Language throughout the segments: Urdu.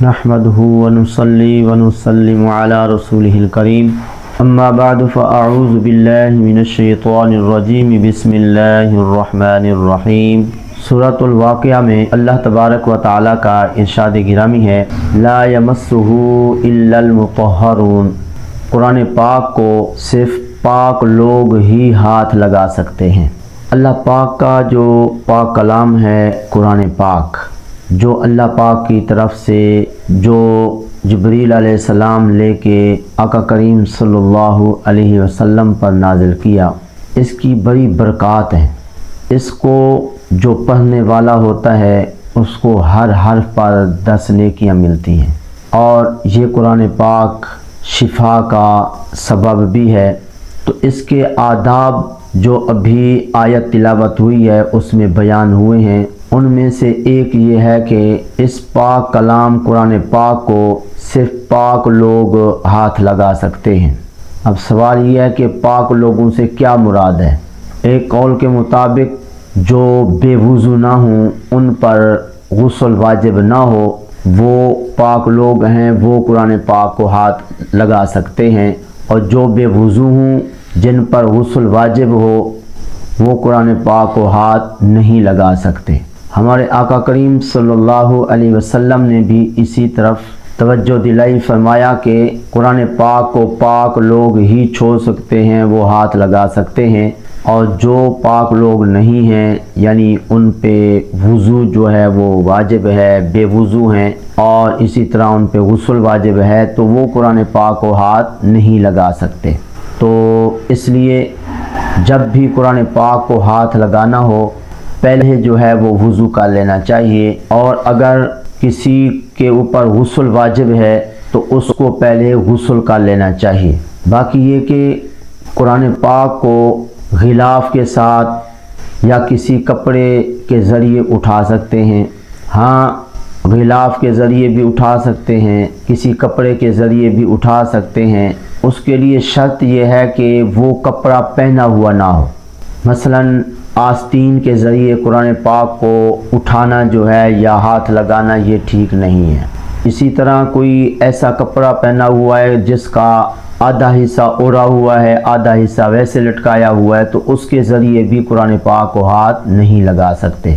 نحمده ونصلي ونسلم على رسوله الكريم اما بعد فاعوذ بالله من الشیطان الرجیم بسم اللہ الرحمن الرحیم۔ سورۃ الواقعہ میں اللہ تبارک و تعالیٰ کا ارشاد گرامی ہے لا یمسہ الا المطہرون، قرآن پاک کو صرف پاک لوگ ہی ہاتھ لگا سکتے ہیں۔ اللہ پاک کا جو پاک کلام ہے قرآن پاک، جو اللہ پاک کی طرف سے جو جبریل علیہ السلام لے کے آقا کریم صلی اللہ علیہ وسلم پر نازل کیا، اس کی بڑی برکات ہیں۔ اس کو جو پڑھنے والا ہوتا ہے اس کو ہر حرف پر 10 نیکیاں ملتی ہیں، اور یہ قرآن پاک شفا کا سبب بھی ہے۔ تو اس کے آداب جو ابھی آیت تلاوت ہوئی ہے اس میں بیان ہوئے ہیں، ان میں سے ایک یہ ہے کہ اس پاک کلام قرآن پاک کو صرف پاک لوگ ہاتھ لگا سکتے ہیں۔ اب سوال یہ ہے کہ پاک لوگوں سے کیا مراد ہے؟ ایک قول کے مطابق جو بے وضو نہ ہوں، ان پر غسل واجب نہ ہو، وہ پاک لوگ ہیں، وہ قرآن پاک کو ہاتھ لگا سکتے ہیں، اور جو بے وضو ہوں، جن پر غسل واجب ہو، وہ قرآن پاک کو ہاتھ نہیں لگا سکتے۔ ہمارے آقا کریم صلی اللہ علیہ وسلم نے بھی اسی طرف توجہ دلائی، فرمایا کہ قرآن پاک کو پاک لوگ ہی چھوڑ سکتے ہیں، وہ ہاتھ لگا سکتے ہیں، اور جو پاک لوگ نہیں ہیں یعنی ان پہ وضو جو ہے وہ واجب ہے، بے وضو ہیں، اور اسی طرح ان پہ غسل واجب ہے، تو وہ قرآن پاک کو ہاتھ نہیں لگا سکتے۔ تو اس لیے جب بھی قرآن پاک کو ہاتھ لگانا ہو، پہلے جو ہے وہ وضو کر لینا چاہیے، اور اگر کسی کے اوپر غسل واجب ہے تو اس کو پہلے غسل کر لینا چاہیے۔ باقی یہ کہ قرآن پاک کو غلاف کے ساتھ یا کسی کپڑے کے ذریعے اٹھا سکتے ہیں۔ ہاں، غلاف کے ذریعے بھی اٹھا سکتے ہیں، کسی کپڑے کے ذریعے بھی اٹھا سکتے ہیں۔ اس کے لیے شرط یہ ہے کہ وہ کپڑا پہنا ہوا نہ ہو۔ مثلاً آستین کے ذریعے قرآن پاک کو اٹھانا جو ہے یا ہاتھ لگانا، یہ ٹھیک نہیں ہے۔ اسی طرح کوئی ایسا کپڑا پہنا ہوا ہے جس کا آدھا حصہ اوڑھا ہوا ہے، آدھا حصہ ویسے لٹکایا ہوا ہے، تو اس کے ذریعے بھی قرآن پاک کو ہاتھ نہیں لگا سکتے۔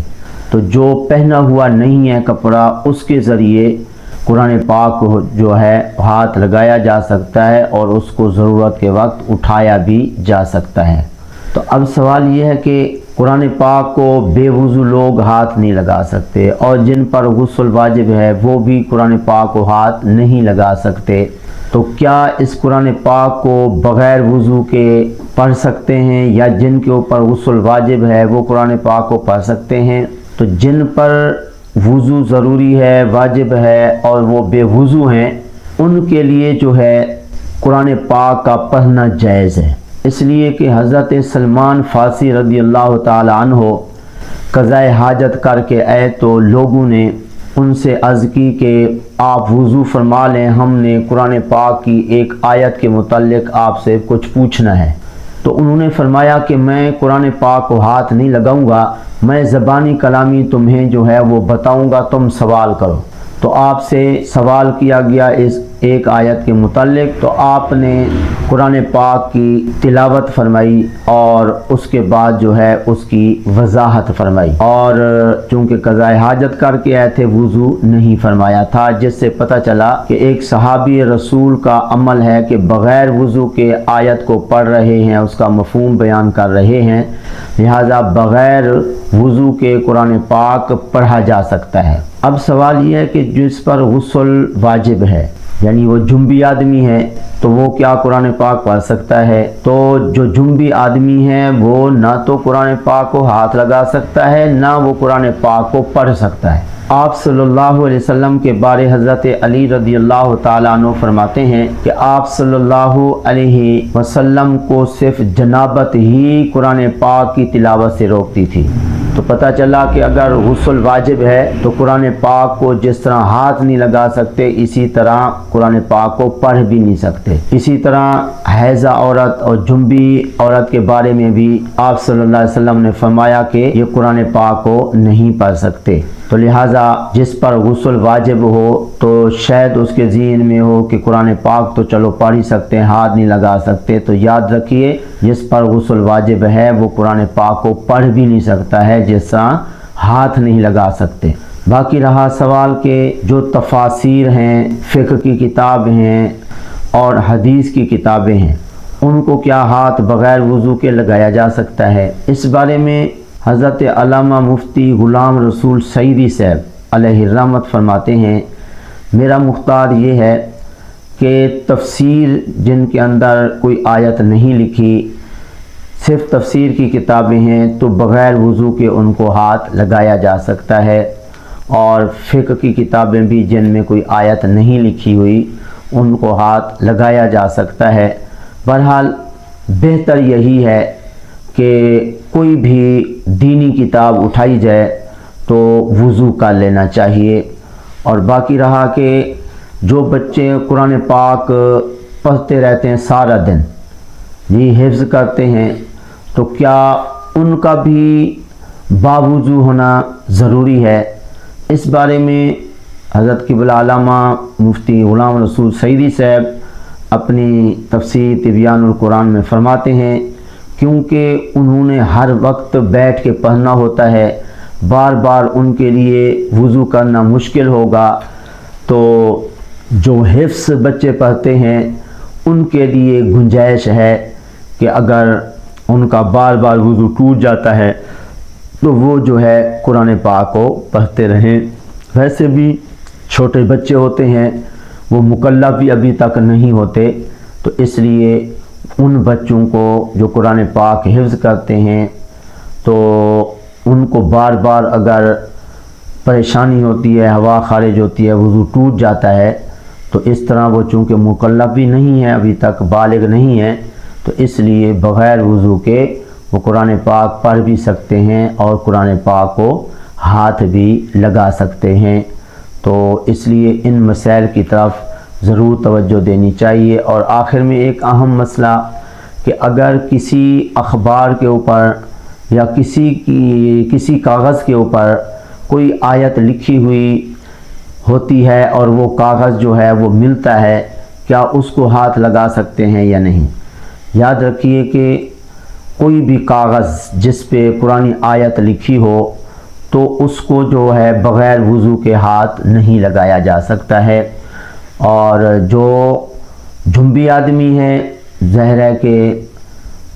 تو جو پہنا ہوا نہیں ہے کپڑا، اس کے ذریعے قرآن پاک کو جو ہے ہاتھ لگایا جا سکتا ہے، اور اس کو ضرورت کے وقت اٹھایا بھی جا سکتا ہے۔ تو اب سوال یہ ہے کہ قرآن پاک کو بے وضو لوگ ہاتھ نہیں لگا سکتے، اور جن پر غسل واجب ہے وہ بھی قرآن پاک کو ہاتھ نہیں لگا سکتے، تو کیا اس قرآن پاک کو بغیر وضو کے پڑھ سکتے ہیں، یا جن کے اوپر غسل واجب ہے وہ قرآن پاک کو پڑھ سکتے ہیں؟ تو جن پر وضو ضروری ہے، واجب ہے، اور وہ بے وضو ہیں، ان کے لیے جو ہے قرآن پاک کا پڑھنا جائز ہے، اس لیے کہ حضرت سلمان فارسی رضی اللہ تعالی عنہ قضاء حاجت کر کے آئے، تو لوگوں نے ان سے عرض کی کہ آپ وضو فرما لیں، ہم نے قرآن پاک کی ایک آیت کے متعلق آپ سے کچھ پوچھنا ہے۔ تو انہوں نے فرمایا کہ میں قرآن پاک کو ہاتھ نہیں لگاؤں گا، میں زبانی کلامی تمہیں جو ہے وہ بتاؤں گا، تم سوال کرو۔ تو آپ سے سوال کیا گیا اس ایک آیت کے متعلق، تو آپ نے قرآن پاک کی تلاوت فرمائی، اور اس کے بعد جو ہے اس کی وضاحت فرمائی، اور چونکہ قضاء حاجت کر کے آئے تھے، وضو نہیں فرمایا تھا، جس سے پتہ چلا کہ ایک صحابی رسول کا عمل ہے کہ بغیر وضو کے آیت کو پڑھ رہے ہیں، اس کا مفہوم بیان کر رہے ہیں، لہذا بغیر وضو کے قرآن پاک پڑھا جا سکتا ہے۔ اب سوال یہ ہے کہ جس پر غسل واجب ہے، یعنی وہ جنبی آدمی ہے، تو وہ کیا قرآن پاک پڑھ سکتا ہے؟ تو جو جنبی آدمی ہے وہ نہ تو قرآن پاک کو ہاتھ لگا سکتا ہے، نہ وہ قرآن پاک کو پڑھ سکتا ہے۔ آپ صلی اللہ علیہ وسلم کے بارے حضرت علی رضی اللہ تعالیٰ عنہ فرماتے ہیں کہ آپ صلی اللہ علیہ وسلم کو صرف جنابت ہی قرآن پاک کی تلاوت سے روکتی تھی۔ تو پتہ چلا کہ اگر غسل واجب ہے تو قرآن پاک کو جس طرح ہاتھ نہیں لگا سکتے، اسی طرح قرآن پاک کو پڑھ بھی نہیں سکتے۔ اسی طرح حیضہ عورت اور جنبی عورت کے بارے میں بھی آپ صلی اللہ علیہ وسلم نے فرمایا کہ یہ قرآن پاک کو نہیں پڑھ سکتے۔ تو لہٰذا والا جس پر غسل واجب ہو تو شاید اس کے ذہن میں ہو کہ قرآن پاک تو چلو پڑھ ہی سکتے ہیں، ہاتھ نہیں لگا سکتے، تو یاد رکھیے جس پر غسل واجب ہے وہ قرآن پاک کو پڑھ بھی نہیں سکتا ہے، جس طرح ہاتھ نہیں لگا سکتے۔ باقی رہا سوال کہ جو تفاسیر ہیں، فقہ کی کتاب ہیں اور حدیث کی کتابیں ہیں، ان کو کیا ہاتھ بغیر وضو کے لگایا جا سکتا ہے؟ اس بارے میں حضرت علامہ مفتی غلام رسول سعیدی صاحب علیہ الرحمت فرماتے ہیں، میرا مختار یہ ہے کہ تفسیر جن کے اندر کوئی آیت نہیں لکھی، صرف تفسیر کی کتابیں ہیں، تو بغیر وضو کے ان کو ہاتھ لگایا جا سکتا ہے، اور فقہ کی کتابیں بھی جن میں کوئی آیت نہیں لکھی ہوئی ان کو ہاتھ لگایا جا سکتا ہے۔ بہرحال بہتر یہی ہے کہ کوئی بھی دینی کتاب اٹھائی جائے تو وضو کر لینا چاہیے۔ اور باقی رہا کہ جو بچے قرآن پاک پڑھتے رہتے ہیں سارا دن، یہ حفظ کرتے ہیں، تو کیا ان کا بھی باوضو ہونا ضروری ہے؟ اس بارے میں حضرت قبلہ علامہ مفتی غلام رسول سعیدی صاحب اپنی تفسیر تبیان القرآن میں فرماتے ہیں، کیونکہ انہوں نے ہر وقت بیٹھ کے پڑھنا ہوتا ہے، بار بار ان کے لیے وضو کرنا مشکل ہوگا، تو جو حفظ بچے پڑھتے ہیں ان کے لیے گنجائش ہے کہ اگر ان کا بار بار وضو ٹوٹ جاتا ہے تو وہ جو ہے قرآن پاک کو پڑھتے رہیں۔ ویسے بھی چھوٹے بچے ہوتے ہیں، وہ مکلف بھی ابھی تک نہیں ہوتے، تو اس لیے ان بچوں کو جو قرآن پاک حفظ کرتے ہیں تو ان کو بار بار اگر پریشانی ہوتی ہے، ہوا خارج ہوتی ہے، وضو ٹوٹ جاتا ہے، تو اس طرح وہ چونکہ مکلف بھی نہیں ہے، ابھی تک بالغ نہیں ہے، تو اس لیے بغیر وضو کے وہ قرآن پاک پڑھ بھی سکتے ہیں اور قرآن پاک کو ہاتھ بھی لگا سکتے ہیں۔ تو اس لیے ان مسائل کی طرف ضرور توجہ دینی چاہیے۔ اور آخر میں ایک اہم مسئلہ کہ اگر کسی اخبار کے اوپر یا کسی کاغذ کے اوپر کوئی آیت لکھی ہوئی ہوتی ہے اور وہ کاغذ جو ہے وہ ملتا ہے، کیا اس کو ہاتھ لگا سکتے ہیں یا نہیں؟ یاد رکھیے کہ کوئی بھی کاغذ جس پہ قرآن آیت لکھی ہو تو اس کو جو ہے بغیر وضو کے ہاتھ نہیں لگایا جا سکتا ہے۔ اور جو جنبی آدمی ہے، ظاہر ہے کہ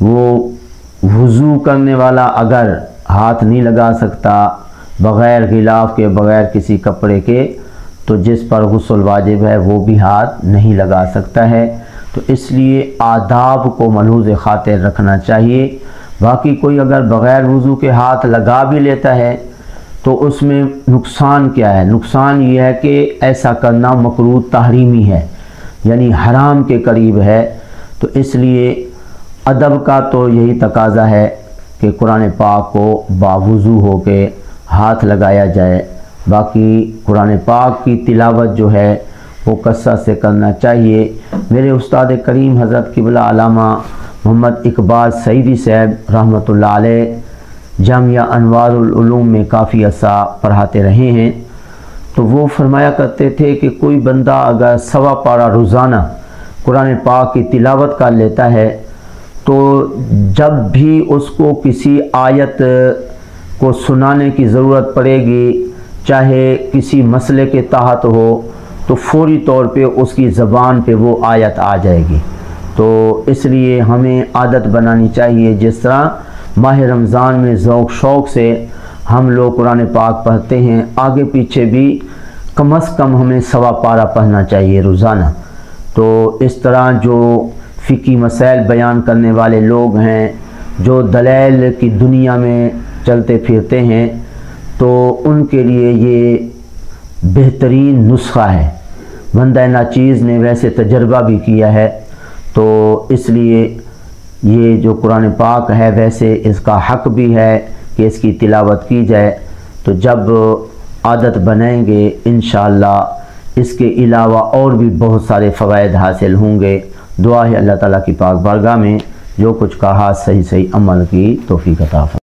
وہ وضو کرنے والا اگر ہاتھ نہیں لگا سکتا بغیر غلاف کے، بغیر کسی کپڑے کے، تو جس پر غسل واجب ہے وہ بھی ہاتھ نہیں لگا سکتا ہے۔ تو اس لیے آداب کو ملحوظ خاطر رکھنا چاہیے۔ باقی کوئی اگر بغیر وضو کے ہاتھ لگا بھی لیتا ہے تو اس میں نقصان کیا ہے؟ نقصان یہ ہے کہ ایسا کرنا مکروہ تحریمی ہے، یعنی حرام کے قریب ہے۔ تو اس لیے ادب کا تو یہی تقاضا ہے کہ قرآن پاک کو باوضو ہو کے ہاتھ لگایا جائے۔ باقی قرآن پاک کی تلاوت جو ہے وہ کثرت سے کرنا چاہیے۔ میرے استاد کریم حضرت قبلہ علامہ محمد اقبال سعیدی صاحب رحمۃ اللہ علیہ جامعہ انوار العلوم میں کافی عرصہ پڑھاتے رہے ہیں، تو وہ فرمایا کرتے تھے کہ کوئی بندہ اگر 1.25 پارہ روزانہ قرآن پاک کی تلاوت کر لیتا ہے تو جب بھی اس کو کسی آیت کو سنانے کی ضرورت پڑے گی، چاہے کسی مسئلے کے تحت ہو، تو فوری طور پہ اس کی زبان پہ وہ آیت آ جائے گی۔ تو اس لیے ہمیں عادت بنانی چاہیے، جس طرح ماہ رمضان میں ذوق شوق سے ہم لوگ قرآن پاک پڑھتے ہیں، آگے پیچھے بھی کم از کم ہمیں 1.25 پارہ پڑھنا چاہیے روزانہ۔ تو اس طرح جو فقہی مسائل بیان کرنے والے لوگ ہیں، جو دلائل کی دنیا میں چلتے پھرتے ہیں، تو ان کے لیے یہ بہترین نسخہ ہے۔ بندہ ناچیز نے ویسے تجربہ بھی کیا ہے، تو اس لیے یہ جو قرآن پاک ہے ویسے اس کا حق بھی ہے کہ اس کی تلاوت کی جائے۔ تو جب عادت بنائیں گے انشاءاللہ اس کے علاوہ اور بھی بہت سارے فوائد حاصل ہوں گے۔ دعا ہے اللہ تعالیٰ کی پاک بارگاہ میں جو کچھ کہا صحیح عمل کی توفیق عطا فرمائے۔